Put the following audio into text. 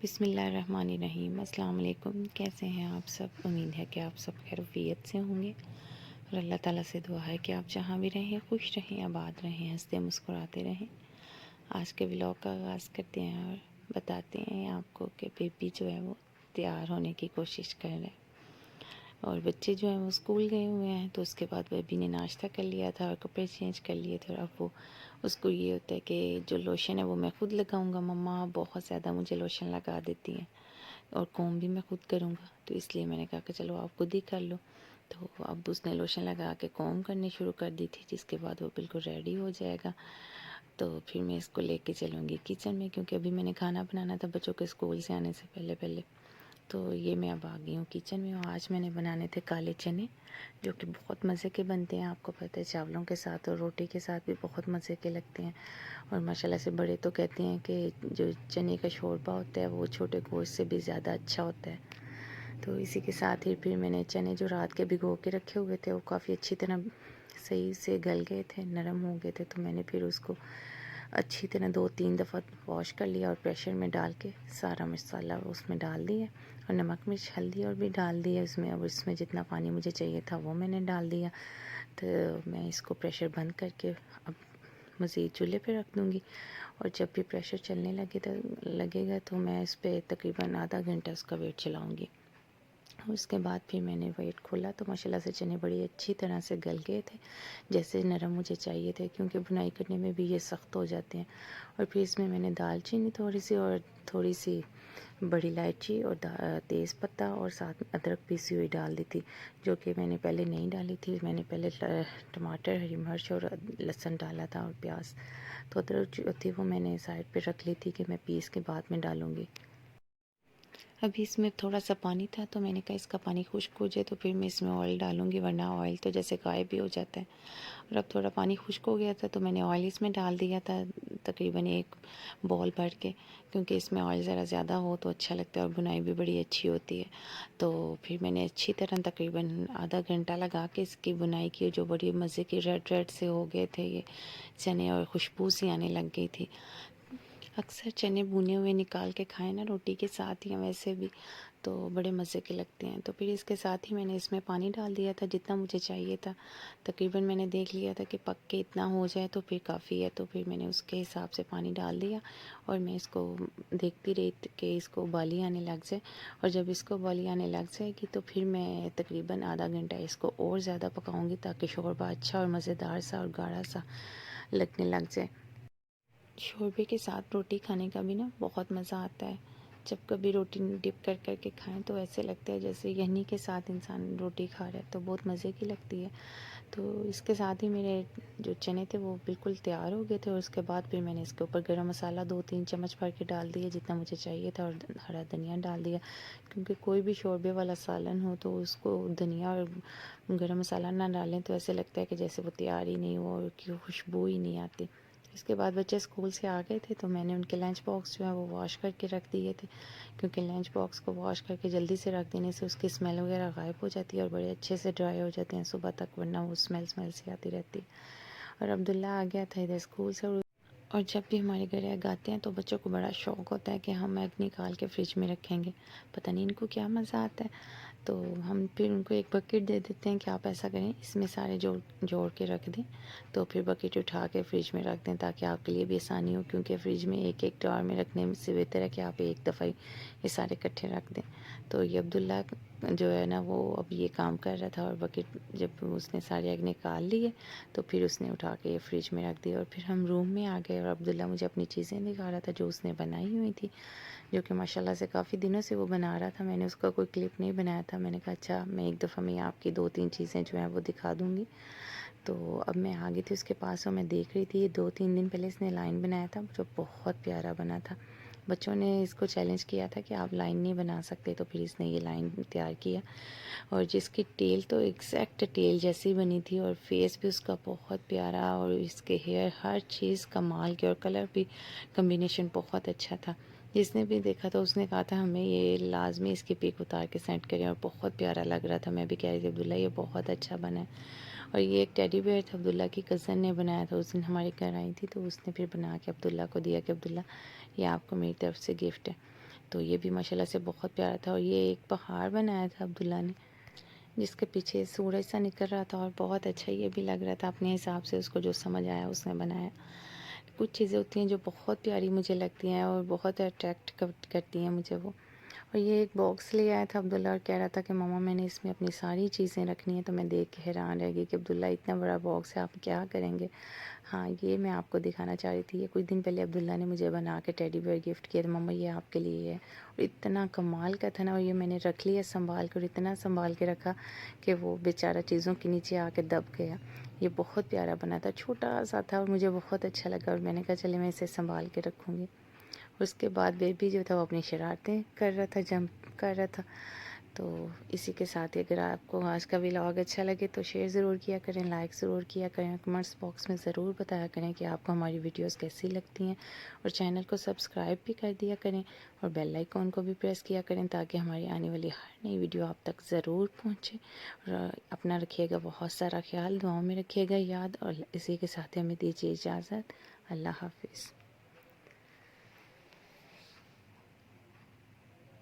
बिस्मिल्लाहिर्रहमानिर्रहीम। अस्सलाम वालेकुम। कैसे हैं आप सब? उम्मीद है कि आप सब खैरियत से होंगे और अल्लाह ताला से दुआ है कि आप जहाँ भी रहें खुश रहें, आबाद रहें, हंसते मुस्कुराते रहें। आज के व्लॉग का आगाज़ करते हैं और बताते हैं आपको कि बेबी जो है वो तैयार होने की कोशिश कर रहे हैं और बच्चे जो हैं वो स्कूल गए हुए हैं। तो उसके बाद बेबी ने नाश्ता कर लिया था और कपड़े चेंज कर लिए थे और अब वो उसको ये होता है कि जो लोशन है वो मैं ख़ुद लगाऊंगा, मम्मा बहुत ज़्यादा मुझे लोशन लगा देती हैं और कोम भी मैं ख़ुद करूँगा। तो इसलिए मैंने कहा कि चलो आप खुद ही कर लो। तो अब उसने लोशन लगा के कोम करनी शुरू कर दी थी, जिसके बाद वो बिल्कुल रेडी हो जाएगा। तो फिर मैं इसको लेके चलूँगी किचन में, क्योंकि अभी मैंने खाना बनाना था बच्चों के स्कूल से आने से पहले पहले। तो ये मैं अब आ गई हूँ किचन में और आज मैंने बनाने थे काले चने, जो कि बहुत मज़े के बनते हैं। आपको पता है चावलों के साथ और रोटी के साथ भी बहुत मज़े के लगते हैं। और माशाल्लाह से बड़े तो कहते हैं कि जो चने का शोरबा होता है वो छोटे गोश्त से भी ज़्यादा अच्छा होता है। तो इसी के साथ ही फिर मैंने चने जो रात के भिगो के रखे हुए थे वो काफ़ी अच्छी तरह सही से गल गए थे, नरम हो गए थे। तो मैंने फिर उसको अच्छी तरह 2-3 दफ़ा वॉश कर लिया और प्रेशर में डाल के सारा मसाला उसमें डाल दिया और नमक मिर्च हल्दी और भी डाल दिया उसमें। अब इसमें जितना पानी मुझे चाहिए था वो मैंने डाल दिया। तो मैं इसको प्रेशर बंद करके अब मज़ीद चूल्हे पे रख दूँगी और जब भी प्रेशर चलने लगेगा तो मैं इस पर तकरीबन आधा घंटा उसका वेट चलाऊँगी। उसके बाद फिर मैंने वेट खोला तो माशाल्लाह से चने बड़ी अच्छी तरह से गल गए थे, जैसे नरम मुझे चाहिए थे, क्योंकि बुनाई करने में भी ये सख्त हो जाते हैं। और फिर इसमें मैंने दालचीनी थोड़ी सी और थोड़ी सी बड़ी इलायची और तेज़ पत्ता और साथ में अदरक पीसी हुई डाल दी थी, जो कि मैंने पहले नहीं डाली थी। मैंने पहले टमाटर, हरी मिर्च और लहसुन डाला था और प्याज। तो अदरक जो थी वो मैंने साइड पे रख ली थी कि मैं पीस के बाद में डालूँगी। अभी इसमें थोड़ा सा पानी था तो मैंने कहा इसका पानी खुश्क हो जाए तो फिर मैं इसमें ऑयल डालूँगी, वरना ऑयल तो जैसे गायब भी हो जाता है। और अब थोड़ा पानी खुश्क हो गया था तो मैंने ऑयल इसमें डाल दिया था, तकरीबन एक बॉल भर के, क्योंकि इसमें ऑयल ज़रा ज़्यादा हो तो अच्छा लगता है और बुनाई भी बड़ी अच्छी होती है। तो फिर मैंने अच्छी तरह तकरीबन आधा घंटा लगा के इसकी बुनाई की, जो बड़ी मज़े की रेड रेड से हो गए थे ये चने और खुशबू सी आने लग गई थी। अक्सर चने भुने हुए निकाल के खाएं ना रोटी के साथ या वैसे भी, तो बड़े मज़े के लगते हैं। तो फिर इसके साथ ही मैंने इसमें पानी डाल दिया था जितना मुझे चाहिए था। तकरीबन मैंने देख लिया था कि पक के इतना हो जाए तो फिर काफ़ी है, तो फिर मैंने उसके हिसाब से पानी डाल दिया और मैं इसको देखती रही कि इसको उबाली आने लग जाए। और जब इसको उबाली आने लग जाएगी तो फिर मैं तकरीबन आधा घंटा इसको और ज़्यादा पकाऊँगी, ताकि शोरबा अच्छा और मज़ेदार सा और गाढ़ा सा लगने लग जाए। शोरबे के साथ रोटी खाने का भी ना बहुत मज़ा आता है। जब कभी रोटी डिप कर कर के खाएं तो ऐसे लगता है जैसे यहनी के साथ इंसान रोटी खा रहा है, तो बहुत मज़े की लगती है। तो इसके साथ ही मेरे जो चने थे वो बिल्कुल तैयार हो गए थे और उसके बाद फिर मैंने इसके ऊपर गरम मसाला 2-3 चम्मच भर के डाल दिया जितना मुझे चाहिए था और हरा धनिया डाल दिया, क्योंकि कोई भी शोरबे वाला सालन हो तो उसको धनिया और गरम मसाला ना डालें तो ऐसे लगता है कि जैसे वो तैयार ही नहीं हो और की खुशबू ही नहीं आती। इसके बाद बच्चे स्कूल से आ गए थे तो मैंने उनके लंच बॉक्स जो है वो वॉश करके रख दिए थे, क्योंकि लंच बॉक्स को वॉश करके जल्दी से रख देने से उसकी स्मेल वगैरह गायब हो जाती है और बड़े अच्छे से ड्राई हो जाते हैं सुबह तक, वरना वो स्मेल से आती रहती है। और अब्दुल्ला आ गया था इधर स्कूल से और जब भी हमारे घर एग आते हैं तो बच्चों को बड़ा शौक़ होता है कि हम एग निकाल के फ्रिज में रखेंगे। पता नहीं इनको क्या मज़ा आता है। तो हम फिर उनको एक बकेट दे देते हैं कि आप ऐसा करें इसमें सारे जोड़ जोड़ के रख दें। तो फिर बकेट उठा के फ्रिज में रख दें ताकि आपके लिए भी आसानी हो, क्योंकि फ्रिज में एक एक जार में रखने से बेहतर है कि आप एक दफ़ा ही ये सारे इकट्ठे रख दें। तो ये अब्दुल्ला जो है ना वो अब ये काम कर रहा था और बकेट जब उसने सारे एग निकाल लिए तो फिर उसने उठा के फ्रिज में रख दिया और फिर हम रूम में आ गए और अब्दुल्ला मुझे अपनी चीज़ें दिखा रहा था जो उसने बनाई हुई थी, जो कि माशाल्लाह से काफ़ी दिनों से वो बना रहा था। मैंने उसका कोई क्लिप नहीं बनाया था। मैंने कहा अच्छा मैं एक दफ़ा में आपकी 2-3 चीज़ें जो हैं वो दिखा दूँगी। तो अब मैं आ गई थी उसके पास और मैं देख रही थी, ये 2-3 दिन पहले इसने लाइन बनाया था जो बहुत प्यारा बना था। बच्चों ने इसको चैलेंज किया था कि आप लाइन नहीं बना सकते, तो फिर इसने ये लाइन तैयार किया और जिसकी टेल तो एग्जैक्ट टेल जैसी बनी थी और फेस भी उसका बहुत प्यारा और इसके हेयर हर चीज़ कमाल की और कलर भी कम्बिनेशन बहुत अच्छा था। जिसने भी देखा था उसने कहा था हमें ये लाजमी इसकी पिक उतार के सेंड करें और बहुत प्यारा लग रहा था। मैं भी कह रही थी अब्दुल्ला ये बहुत अच्छा बना है। और ये एक टेडी बेयर था, अब्दुल्ला की कज़न ने बनाया था, उस दिन हमारे घर आई थी तो उसने फिर बना के अब्दुल्ला को दिया कि अब्दुल्ला ये आपको मेरी तरफ से गिफ्ट है। तो ये भी माशाल्लाह से बहुत प्यारा था। और ये एक पहाड़ बनाया था अब्दुल्ला ने, जिसके पीछे सूरज सा निकल रहा था और बहुत अच्छा ये भी लग रहा था। अपने हिसाब से उसको जो समझ आया उसने बनाया। कुछ चीज़ें होती हैं जो बहुत प्यारी मुझे लगती हैं और बहुत अट्रैक्ट करती हैं मुझे वो। और ये एक बॉक्स ले आया था अब्दुल्ला और कह रहा था कि मम्मा मैंने इसमें अपनी सारी चीज़ें रखनी है। तो मैं देख के हैरान रह गई कि अब्दुल्ला इतना बड़ा बॉक्स है, आप क्या करेंगे। हाँ, ये मैं आपको दिखाना चाह रही थी। ये कुछ दिन पहले अब्दुल्ला ने मुझे बना के टेडी बियर गिफ्ट किया था, मम्मा ये आपके लिए है। और इतना कमाल का था ना, और ये मैंने रख लिया संभाल कर, इतना संभाल के रखा कि वो बेचारा चीज़ों के नीचे आके दब गया। ये बहुत प्यारा बना था, छोटा सा था और मुझे बहुत अच्छा लगा और मैंने कहा चले मैं इसे संभाल के रखूँगी। उसके बाद बेबी जो था वो अपनी शरारतें कर रहा था, जंप कर रहा था। तो इसी के साथ ही अगर आपको आज का व्लॉग अच्छा लगे तो शेयर ज़रूर किया करें, लाइक ज़रूर किया करें, कमेंट्स बॉक्स में ज़रूर बताया करें कि आपको हमारी वीडियोस कैसी लगती हैं। और चैनल को सब्सक्राइब भी कर दिया करें और बेल आइकॉन को भी प्रेस किया करें ताकि हमारी आने वाली हर नई वीडियो आप तक ज़रूर पहुँचे। और अपना रखिएगा बहुत सारा ख्याल, दुआओं में रखिएगा याद। और इसी के साथ ही हमें दीजिए इजाज़त। अल्लाह हाफिज़।